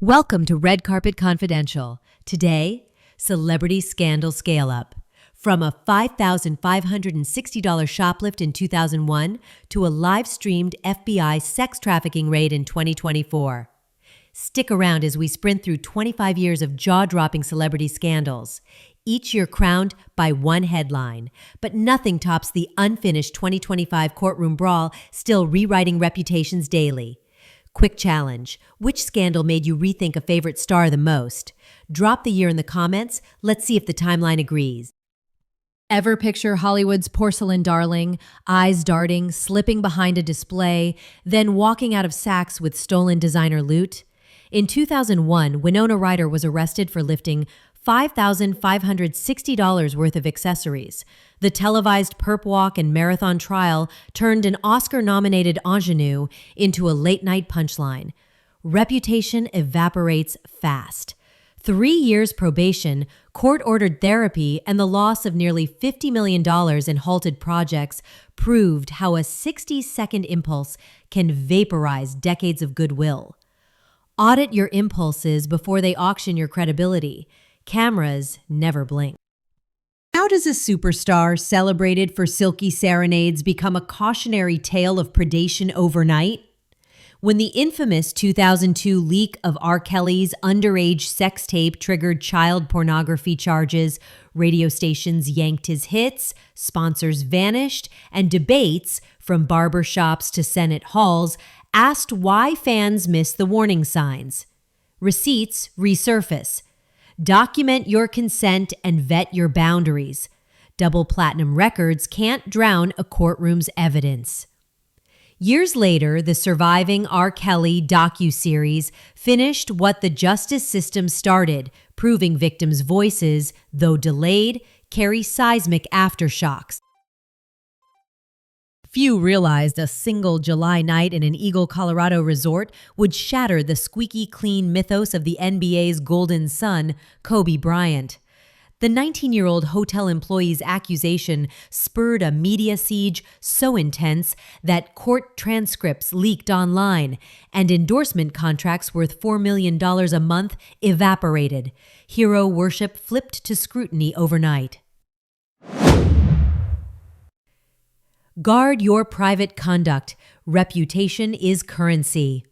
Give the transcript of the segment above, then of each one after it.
Welcome to Red Carpet Confidential. Today, celebrity scandal scale up. From a $5,560 shoplift in 2001 to a live-streamed FBI sex trafficking raid in 2024. Stick around as we sprint through 25 years of jaw-dropping celebrity scandals, each year crowned by one headline. But nothing tops the unfinished 2025 courtroom brawl, still rewriting reputations daily. Quick challenge. Which scandal made you rethink a favorite star the most? Drop the year in the comments. Let's see if the timeline agrees. Ever picture Hollywood's porcelain darling, eyes darting, slipping behind a display, then walking out of Saks with stolen designer loot? In 2001, Winona Ryder was arrested for lifting $5,560 worth of accessories. The televised perp walk and marathon trial turned an Oscar-nominated ingenue into a late-night punchline. Reputation evaporates fast. 3 years probation, court-ordered therapy, and the loss of nearly $50 million in halted projects proved how a 60-second impulse can vaporize decades of goodwill. Audit your impulses before they auction your credibility. Cameras never blink. How does a superstar celebrated for silky serenades become a cautionary tale of predation overnight? When the infamous 2002 leak of R. Kelly's underage sex tape triggered child pornography charges, radio stations yanked his hits, sponsors vanished, and debates, from barbershops to Senate halls, asked why fans missed the warning signs. Receipts resurface. Document your consent and vet your boundaries. Double platinum records can't drown a courtroom's evidence. Years later, the surviving R. Kelly docuseries finished what the justice system started, proving victims' voices, though delayed, carry seismic aftershocks. Few realized a single July night in an Eagle, Colorado resort would shatter the squeaky clean mythos of the NBA's golden son, Kobe Bryant. The 19-year-old hotel employee's accusation spurred a media siege so intense that court transcripts leaked online, and endorsement contracts worth $4 million a month evaporated. Hero worship flipped to scrutiny overnight. Guard your private conduct. Reputation is currency.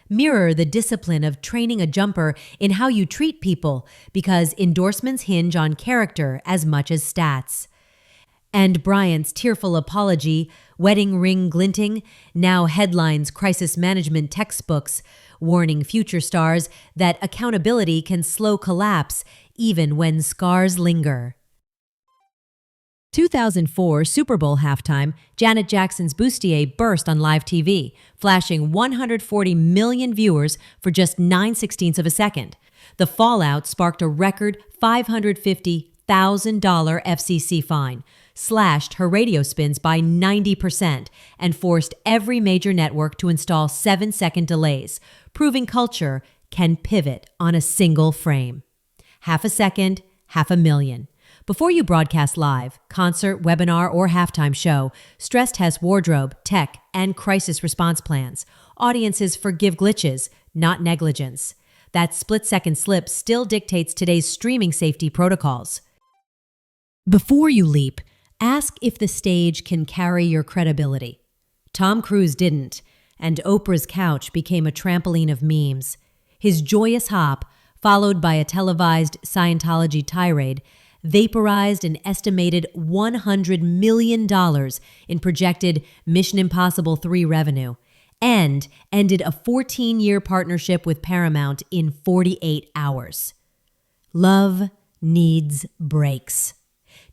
Mirror the discipline of training a jumper in how you treat people, because endorsements hinge on character as much as stats. And Bryant's tearful apology, wedding ring glinting, now headlines crisis management textbooks, warning future stars that accountability can slow collapse even when scars linger. 2004 Super Bowl halftime, Janet Jackson's Bustier burst on live TV, flashing 140 million viewers for just 9/16 of a second. The fallout sparked a record $550,000 FCC fine, slashed her radio spins by 90%, and forced every major network to install 7-second delays, proving culture can pivot on a single frame. Half a second, $500,000. Before you broadcast live, concert, webinar, or halftime show, stress test wardrobe, tech, and crisis response plans. Audiences forgive glitches, not negligence. That split-second slip still dictates today's streaming safety protocols. Before you leap, ask if the stage can carry your credibility. Tom Cruise didn't, and Oprah's couch became a trampoline of memes. His joyous hop, followed by a televised Scientology tirade, vaporized an estimated $100 million in projected Mission Impossible 3 revenue, and ended a 14-year partnership with Paramount in 48 hours. Love needs breaks.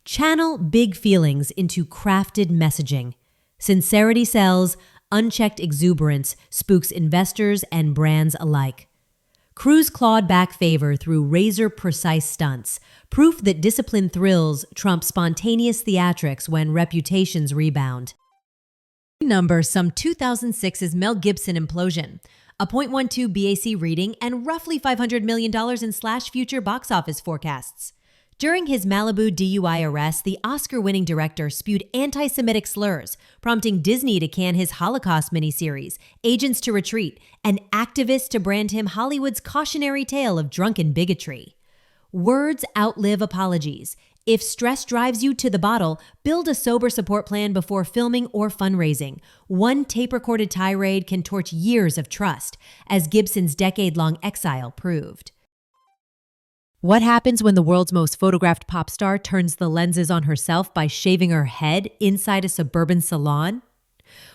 Channel big feelings into crafted messaging. Sincerity sells, unchecked exuberance spooks investors and brands alike. Cruise clawed back favor through razor-precise stunts, proof that discipline thrills trump spontaneous theatrics when reputations rebound. Number some 2006's Mel Gibson implosion, a .12 BAC reading, and roughly $500 million in slash future box office forecasts. During his Malibu DUI arrest, the Oscar-winning director spewed anti-Semitic slurs, prompting Disney to can his Holocaust miniseries, Agents to Retreat, and activists to brand him Hollywood's cautionary tale of drunken bigotry. Words outlive apologies. If stress drives you to the bottle, build a sober support plan before filming or fundraising. One tape-recorded tirade can torch years of trust, as Gibson's decade-long exile proved. What happens when the world's most photographed pop star turns the lenses on herself by shaving her head inside a suburban salon?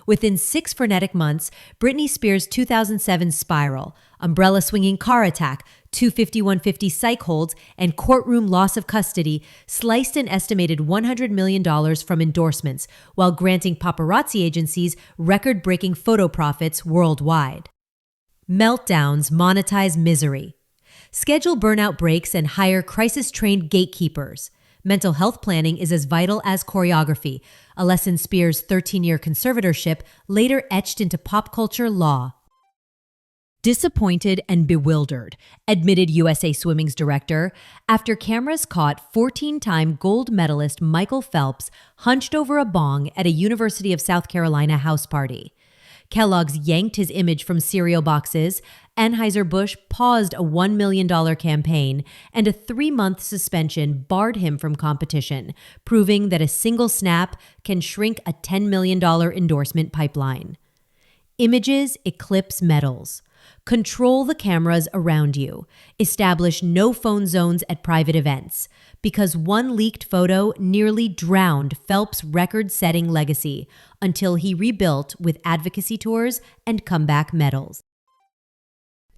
Within 6 frenetic months, Britney Spears' 2007 Spiral, umbrella-swinging car attack, 25150 psych holds, and courtroom loss of custody sliced an estimated $100 million from endorsements while granting paparazzi agencies record-breaking photo profits worldwide. Meltdowns monetize misery. Schedule burnout breaks and hire crisis-trained gatekeepers. Mental health planning is as vital as choreography, a lesson Spears' 13-year conservatorship later etched into pop culture law. Disappointed and bewildered, admitted USA Swimming's director, after cameras caught 14-time gold medalist Michael Phelps hunched over a bong at a University of South Carolina house party. Kellogg's yanked his image from cereal boxes, Anheuser-Busch paused a $1 million campaign, and a 3-month suspension barred him from competition, proving that a single snap can shrink a $10 million endorsement pipeline. Images eclipse medals. Control the cameras around you. Establish no phone zones at private events, because one leaked photo nearly drowned Phelps' record-setting legacy until he rebuilt with advocacy tours and comeback medals.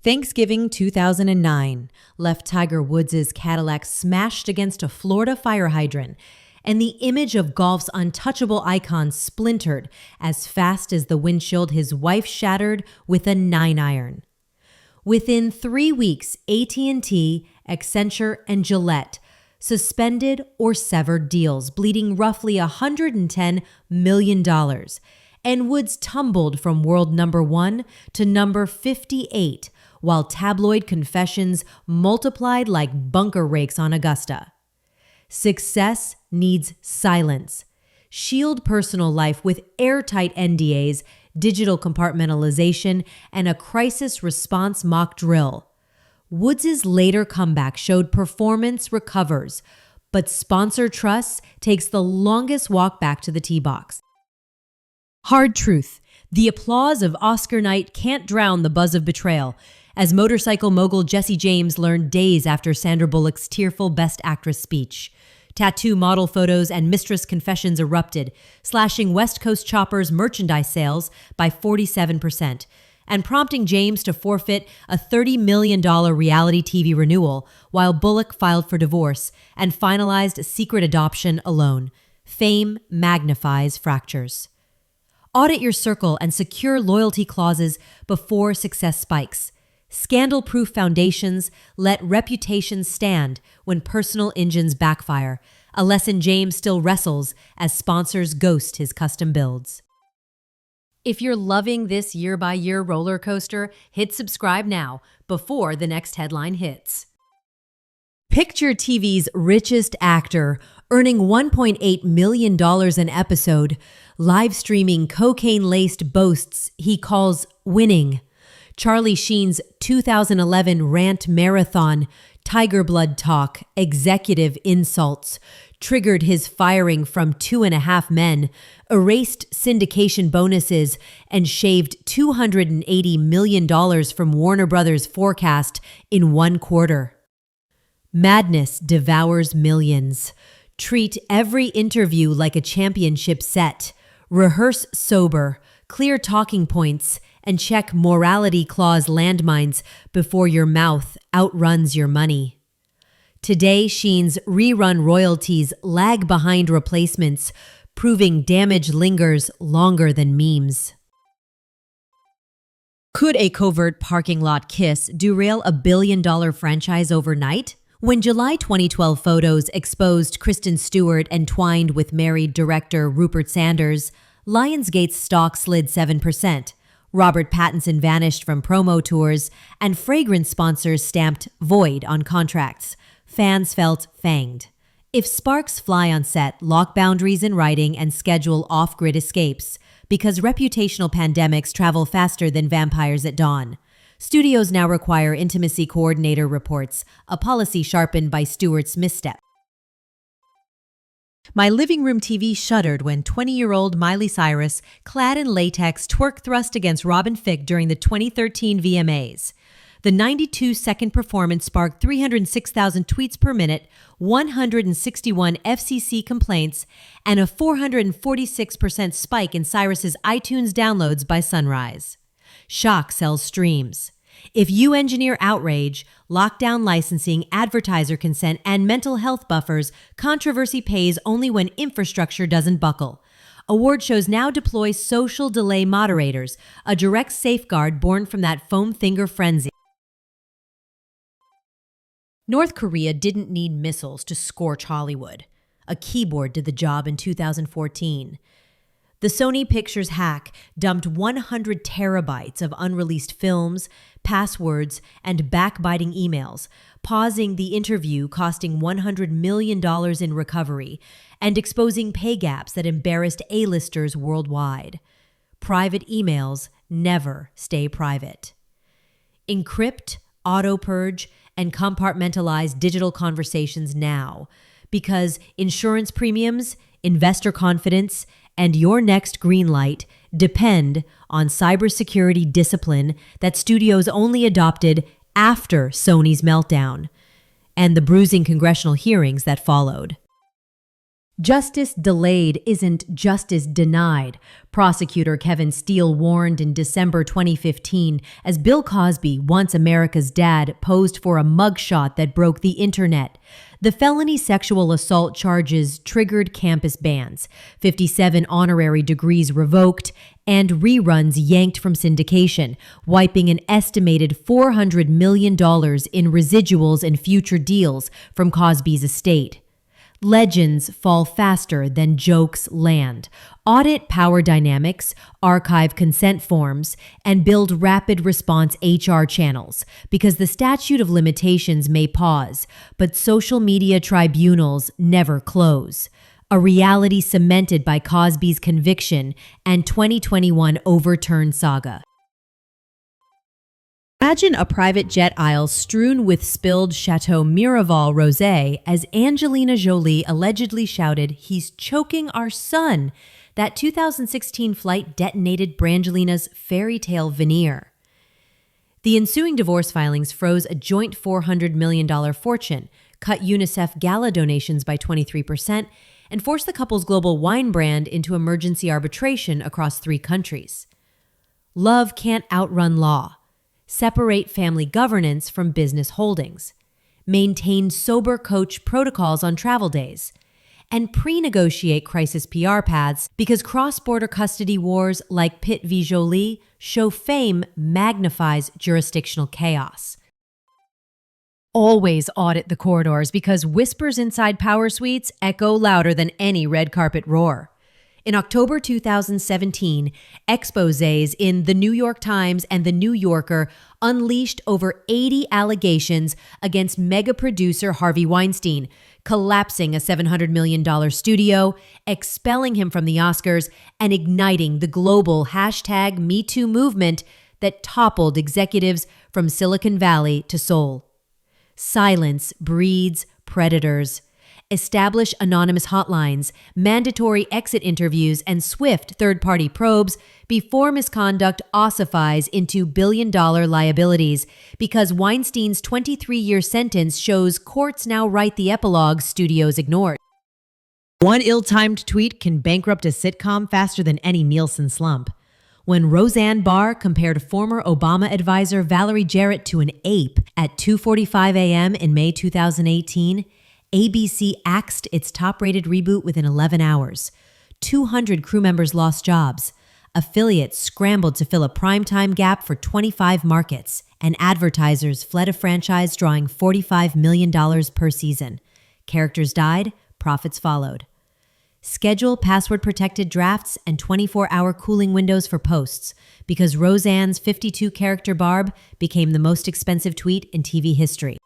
Thanksgiving 2009 left Tiger Woods' Cadillac smashed against a Florida fire hydrant, and the image of golf's untouchable icon splintered as fast as the windshield his wife shattered with a 9-iron. Within 3 weeks, AT&T, Accenture, and Gillette suspended or severed deals, bleeding roughly $110 million, and Woods tumbled from world number 1 to number 58, while tabloid confessions multiplied like bunker rakes on Augusta. Success needs silence. Shield personal life with airtight NDAs, digital compartmentalization, and a crisis response mock drill. Woods' later comeback showed performance recovers, but sponsor trust takes the longest walk back to the tee box. Hard truth. The applause of Oscar night can't drown the buzz of betrayal, as motorcycle mogul Jesse James learned days after Sandra Bullock's tearful Best Actress speech. Tattoo model photos and mistress confessions erupted, slashing West Coast Chopper's merchandise sales by 47%, and prompting James to forfeit a $30 million reality TV renewal, while Bullock filed for divorce and finalized a secret adoption alone. Fame magnifies fractures. Audit your circle and secure loyalty clauses before success spikes. Scandal-proof foundations let reputations stand when personal engines backfire, a lesson James still wrestles as sponsors ghost his custom builds. If you're loving this year-by-year roller coaster, hit subscribe now before the next headline hits. Picture TV's richest actor, earning $1.8 million an episode, live streaming cocaine-laced boasts he calls winning. Charlie Sheen's 2011 rant marathon, Tiger Blood talk, executive insults, triggered his firing from 2.5 Men, erased syndication bonuses, and shaved $280 million from Warner Brothers' forecast in 1 quarter. Madness devours millions. Treat every interview like a championship set. Rehearse sober, clear talking points, and check morality clause landmines before your mouth outruns your money. Today, Sheen's rerun royalties lag behind replacements, proving damage lingers longer than memes. Could a covert parking lot kiss derail a billion-dollar franchise overnight? When July 2012 photos exposed Kristen Stewart entwined with married director Rupert Sanders, Lionsgate's stock slid 7%. Robert Pattinson vanished from promo tours, and fragrance sponsors stamped void on contracts. Fans felt fanged. If sparks fly on set, lock boundaries in writing and schedule off-grid escapes, because reputational pandemics travel faster than vampires at dawn. Studios now require intimacy coordinator reports, a policy sharpened by Stewart's misstep. My living room TV shuddered when 20-year-old Miley Cyrus, clad in latex, twerk thrust against Robin Thicke during the 2013 VMAs. The 92-second performance sparked 306,000 tweets per minute, 161 FCC complaints, and a 446% spike in Cyrus's iTunes downloads by sunrise. Shock sells streams. If you engineer outrage, lockdown licensing, advertiser consent, and mental health buffers, controversy pays only when infrastructure doesn't buckle. Award shows now deploy social delay moderators, a direct safeguard born from that foam finger frenzy. North Korea didn't need missiles to scorch Hollywood. A keyboard did the job in 2014. The Sony Pictures hack dumped 100 terabytes of unreleased films, passwords, and backbiting emails, pausing the interview, costing $100 million in recovery, and exposing pay gaps that embarrassed A-listers worldwide. Private emails never stay private. Encrypt, auto-purge, and compartmentalize digital conversations now, because insurance premiums, investor confidence, and your next green light depend on cybersecurity discipline that studios only adopted after Sony's meltdown and the bruising congressional hearings that followed. Justice delayed isn't justice denied, prosecutor Kevin Steele warned in December 2015 as Bill Cosby, once America's dad, posed for a mugshot that broke the internet. The felony sexual assault charges triggered campus bans, 57 honorary degrees revoked, and reruns yanked from syndication, wiping an estimated $400 million in residuals and future deals from Cosby's estate. Legends fall faster than jokes land. Audit power dynamics, archive consent forms, and build rapid response HR channels, because the statute of limitations may pause, but social media tribunals never close. A reality cemented by Cosby's conviction and 2021 overturn saga. Imagine a private jet aisle strewn with spilled Chateau Miraval rosé as Angelina Jolie allegedly shouted, "He's choking our son." That 2016 flight detonated Brangelina's fairy tale veneer. The ensuing divorce filings froze a joint $400 million fortune, cut UNICEF gala donations by 23%, and forced the couple's global wine brand into emergency arbitration across 3 countries. Love can't outrun law. Separate family governance from business holdings, maintain sober coach protocols on travel days, and pre-negotiate crisis PR paths, because cross-border custody wars like Pitt v. Jolie show fame magnifies jurisdictional chaos. Always audit the corridors, because whispers inside power suites echo louder than any red carpet roar. In October 2017, exposés in The New York Times and The New Yorker unleashed over 80 allegations against mega producer Harvey Weinstein, collapsing a $700 million studio, expelling him from the Oscars, and igniting the global #MeToo movement that toppled executives from Silicon Valley to Seoul. Silence breeds predators. Establish anonymous hotlines, mandatory exit interviews, and swift third-party probes before misconduct ossifies into billion-dollar liabilities, because Weinstein's 23-year sentence shows courts now write the epilogue studios ignored. One ill-timed tweet can bankrupt a sitcom faster than any Nielsen slump. When Roseanne Barr compared former Obama advisor Valerie Jarrett to an ape at 2:45 a.m. in May 2018, ABC axed its top-rated reboot within 11 hours. 200 crew members lost jobs. Affiliates scrambled to fill a primetime gap for 25 markets, and advertisers fled a franchise drawing $45 million per season. Characters died, profits followed. Schedule password-protected drafts and 24-hour cooling windows for posts, because Roseanne's 52-character Barb became the most expensive tweet in TV history.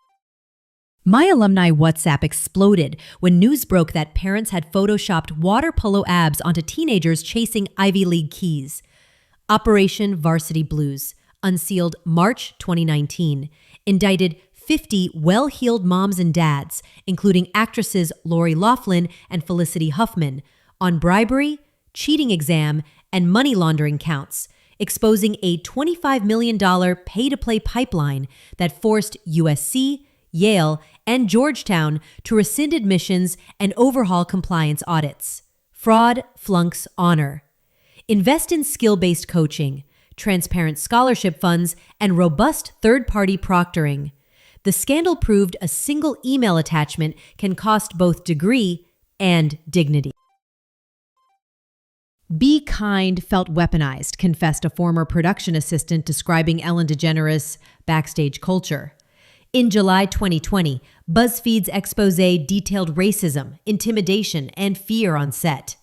My alumni WhatsApp exploded when news broke that parents had photoshopped water polo abs onto teenagers chasing Ivy League keys. Operation Varsity Blues, unsealed March 2019, indicted 50 well-heeled moms and dads, including actresses Lori Loughlin and Felicity Huffman, on bribery, cheating exam, and money laundering counts, exposing a $25 million pay-to-play pipeline that forced USC, Yale, and Georgetown to rescind admissions and overhaul compliance audits. Fraud flunks honor. Invest in skill-based coaching, transparent scholarship funds, and robust third-party proctoring. The scandal proved a single email attachment can cost both degree and dignity. Be kind felt weaponized, confessed a former production assistant describing Ellen DeGeneres' backstage culture. In July 2020, BuzzFeed's expose detailed racism, intimidation, and fear on set.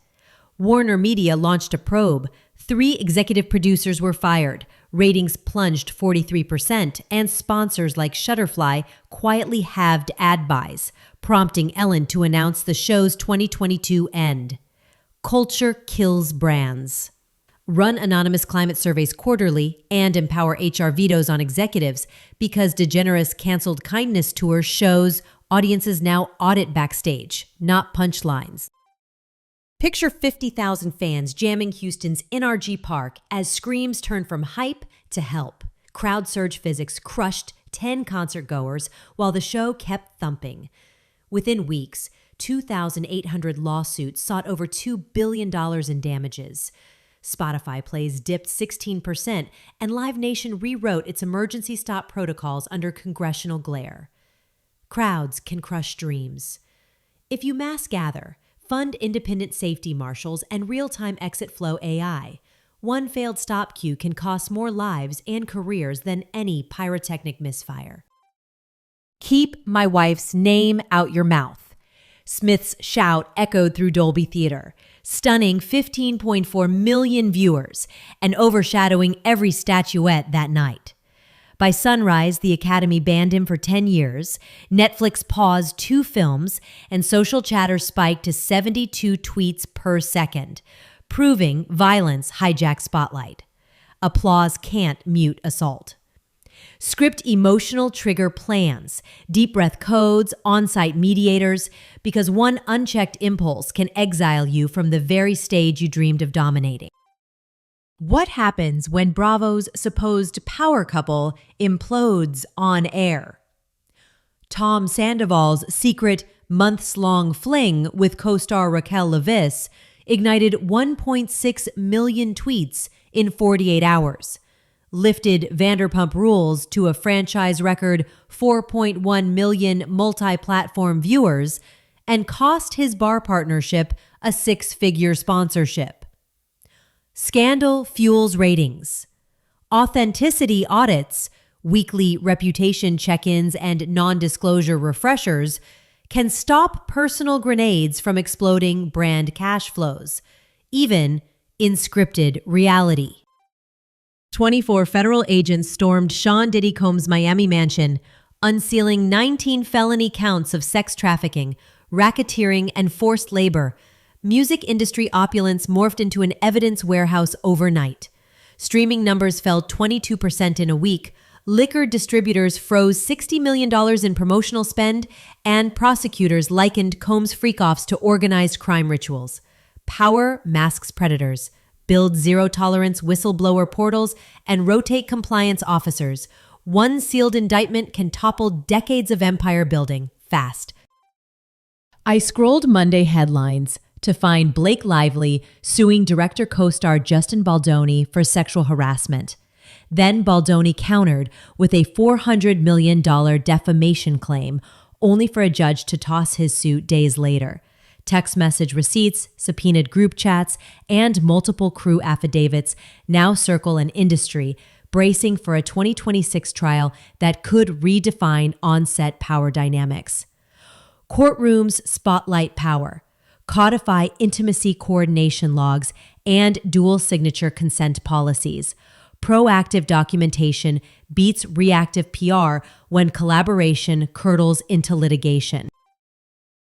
Warner Media launched a probe. 3 executive producers were fired, ratings plunged 43%, and sponsors like Shutterfly quietly halved ad buys, prompting Ellen to announce the show's 2022 end. Culture kills brands. Run anonymous climate surveys quarterly and empower HR vetoes on executives because DeGeneres' canceled kindness tour shows audiences now audit backstage, not punchlines. Picture 50,000 fans jamming Houston's NRG Park as screams turn from hype to help. Crowd surge physics crushed 10 concertgoers while the show kept thumping. Within weeks, 2,800 lawsuits sought over $2 billion in damages. Spotify plays dipped 16%, and Live Nation rewrote its emergency stop protocols under congressional glare. Crowds can crush dreams. If you mass gather, fund independent safety marshals and real-time exit flow AI. One failed stop queue can cost more lives and careers than any pyrotechnic misfire. Keep my wife's name out your mouth. Smith's shout echoed through Dolby Theater, stunning 15.4 million viewers and overshadowing every statuette that night. By sunrise, the Academy banned him for 10 years, Netflix paused 2 films, and social chatter spiked to 72 tweets per second, proving violence hijacked spotlight. Applause can't mute assault. Script emotional trigger plans, deep breath codes, on-site mediators, because one unchecked impulse can exile you from the very stage you dreamed of dominating. What happens when Bravo's supposed power couple implodes on air? Tom Sandoval's secret months-long fling with co-star Raquel Leviss ignited 1.6 million tweets in 48 hours. Lifted Vanderpump Rules to a franchise record 4.1 million multi-platform viewers, and cost his bar partnership a 6-figure sponsorship. Scandal fuels ratings. Authenticity audits, weekly reputation check-ins, and non-disclosure refreshers can stop personal grenades from exploding brand cash flows, even in scripted reality. 24 federal agents stormed Sean Diddy Combs' Miami mansion, unsealing 19 felony counts of sex trafficking, racketeering, and forced labor. Music industry opulence morphed into an evidence warehouse overnight. Streaming numbers fell 22% in a week. Liquor distributors froze $60 million in promotional spend, and prosecutors likened Combs' freak-offs to organized crime rituals. Power masks predators. Build zero-tolerance whistleblower portals, and rotate compliance officers. One sealed indictment can topple decades of empire building fast. I scrolled Monday headlines to find Blake Lively suing director co-star Justin Baldoni for sexual harassment. Then Baldoni countered with a $400 million defamation claim, only for a judge to toss his suit days later. Text message receipts, subpoenaed group chats, and multiple crew affidavits now circle an industry bracing for a 2026 trial that could redefine on-set power dynamics. Courtrooms spotlight power, codify intimacy coordination logs, and dual signature consent policies. Proactive documentation beats reactive PR when collaboration curdles into litigation.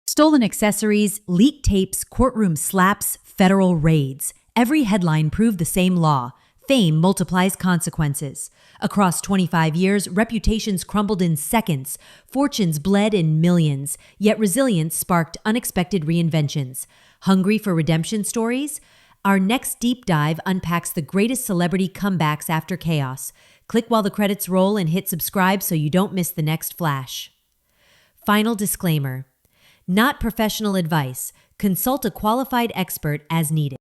Stolen accessories, leaked tapes, courtroom slaps, federal raids. Every headline proved the same law. Fame multiplies consequences. Across 25 years, reputations crumbled in seconds, fortunes bled in millions, yet resilience sparked unexpected reinventions. Hungry for redemption stories? Our next deep dive unpacks the greatest celebrity comebacks after chaos. Click while the credits roll and hit subscribe so you don't miss the next flash. Final disclaimer: not professional advice. Consult a qualified expert as needed.